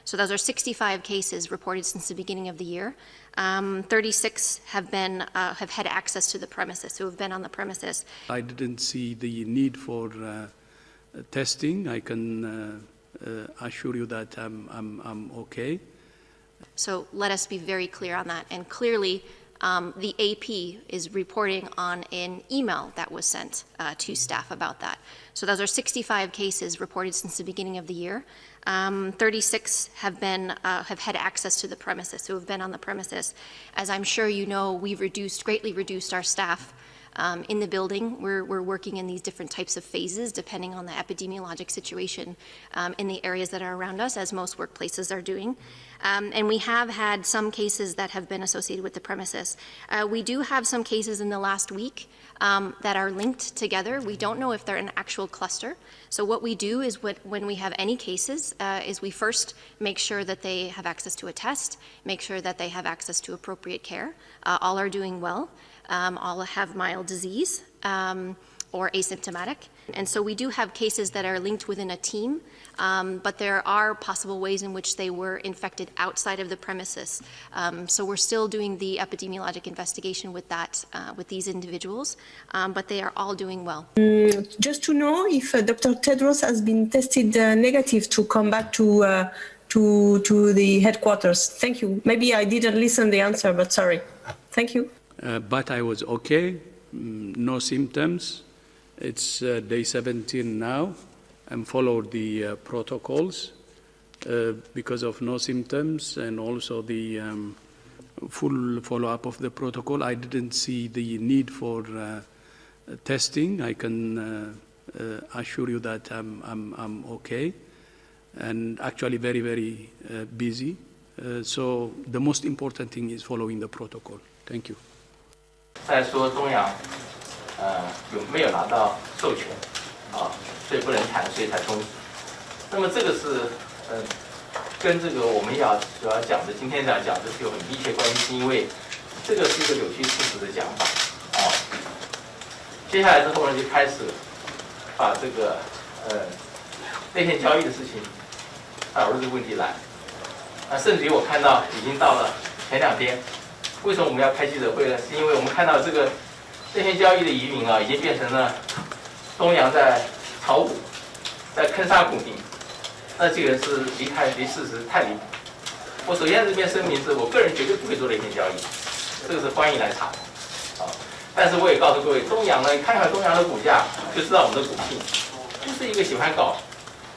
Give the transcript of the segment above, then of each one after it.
So those are 65 cases reported since the beginning of the year. 36 have had access to the premises, who have been on the premises. I didn't see the need for testing. I can assure you that I'm okay. So let us be very clear on that. And clearly, the AP is reporting on an email that was sent to staff about that. So those are 65 cases reported since the beginning of the year. 36 have had access to the premises, who have been on the premises. As I'm sure you know, we've greatly reduced our staff in the building. We're working in these different types of phases depending on the epidemiologic situation in the areas that are around us, as most workplaces are doing. And we have had some cases that have been associated with the premises. We do have some cases in the last week that are linked together. We don't know if they're an actual cluster. So what we do is when we have any cases is we first make sure that they have access to a test, make sure that they have access to appropriate care. All are doing well. All have mild disease or asymptomatic. And so we do have cases that are linked within a team, but there are possible ways in which they were infected outside of the premises. So we're still doing the epidemiologic investigation with that, with these individuals, but they are all doing well. Just to know if Dr. Tedros has been tested negative to come back to the headquarters. Thank you. Maybe I didn't listen the answer, but sorry. Thank you. But I was okay, no symptoms. It's day 17 now, and followed the protocols because of no symptoms and also the full follow-up of the protocol. I didn't see the need for testing. I can assure you that I'm okay, and actually very, very busy. So the most important thing is following the protocol. Thank you. 再说东阳，有没有拿到授权啊？所以不能谈，所以才终止。那么这个是跟这个我们主要讲的，今天讲的是有很密切关系，因为这个是一个扭曲事实的讲法啊。接下来之后呢，就开始把这个内线交易的事情导入这个问题来。甚至于我看到已经到了前2天。 为什么我们要开记者会呢？是因为我们看到这个内线交易的移民啊，已经变成了东阳在炒股，在坑杀股民。那这个是离事实太离谱。我首先在这边声明是，我个人绝对不会做内线交易，这个是欢迎来查啊。但是我也告诉各位，东阳呢，看看东阳的股价就知道我们的股性，就是一个喜欢搞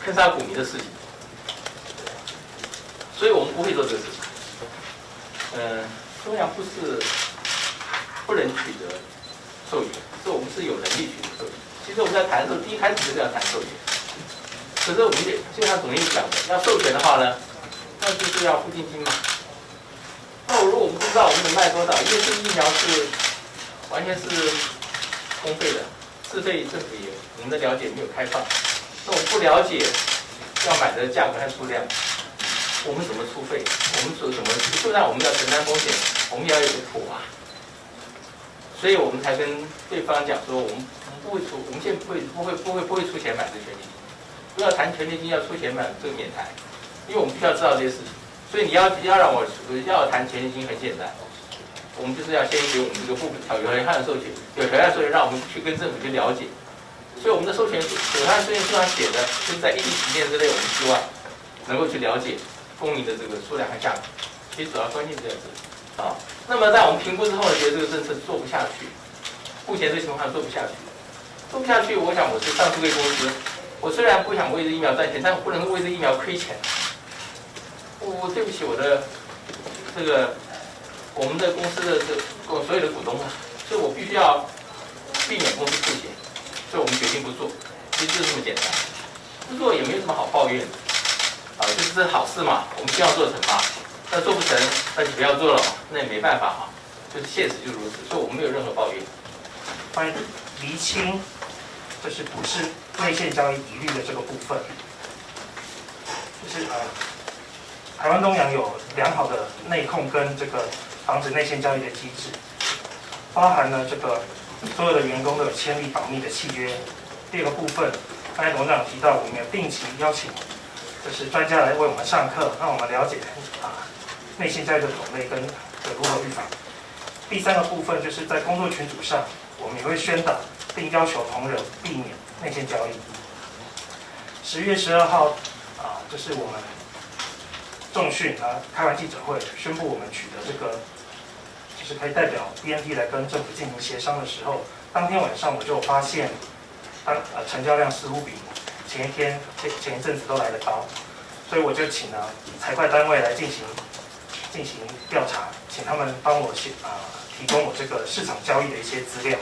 坑杀股民的事情，所以我们不会做这个事情。东阳不是不能取得授权，是我们是有能力取得授权。其实我们在谈的时候，第一开始就是要谈授权。可是我们就像总经理讲的，要授权的话呢，那就是要付定金嘛。那如果我们不知道我们能卖多少，因为这个疫苗是完全是公费的，自费政府也我们的了解没有开放。那我们不了解要买的价格和数量。 我们怎么出费？我们做什么？就算我们要承担风险，我们也要有个谱啊。所以我们才跟对方讲说，我们不会出，我们现在不会出钱买这权利金，不要谈权利金，要出钱买这个免谈，因为我们必须要知道这些事情。所以你要让我要谈权利金很简单，我们就是要先给我们这个部分有条件授权，有条件授权让我们去跟政府去了解。所以我们的授权有条件授权书上写的，就是在一定期间之内，我们希望能够去了解。 供应的这个数量和价格，其实主要关键在这里啊。那么在我们评估之后呢，觉得这个政策做不下去，目前这个情况做不下去，做不下去。我想我是上市贵公司，我虽然不想为这疫苗赚钱，但我不能为这疫苗亏钱。我对不起我的这个我们的公司的所有的股东啊，所以我必须要避免公司付钱，所以我们决定不做。其实就是这么简单，不做也没有什么好抱怨的。 啊，就是这好事嘛，我们希望做成嘛。那做不成，那就不要做了嘛，那也没办法啊，就是现实就如此，所以我们没有任何抱怨。关于厘清，就是不是内线交易疑虑的这个部分，就是台湾东阳有良好的内控跟这个防止内线交易的机制，包含了这个所有的员工都有签立保密的契约。第二个部分，刚才董事长提到，我们有定期邀请就是专家来为我们上课，让我们了解内线交易的种类跟如何预防。第3个部分就是在工作群组上，我们也会宣导并要求同仁避免内线交易。10月12号就是我们重训开完记者会，宣布我们取得这个就是可以代表 BNT 来跟政府进行协商的时候，当天晚上我就发现，成交量似乎比前一阵子都来得高，所以我就请财会单位来进行调查，请他们帮我提供我这个市场交易的一些资料。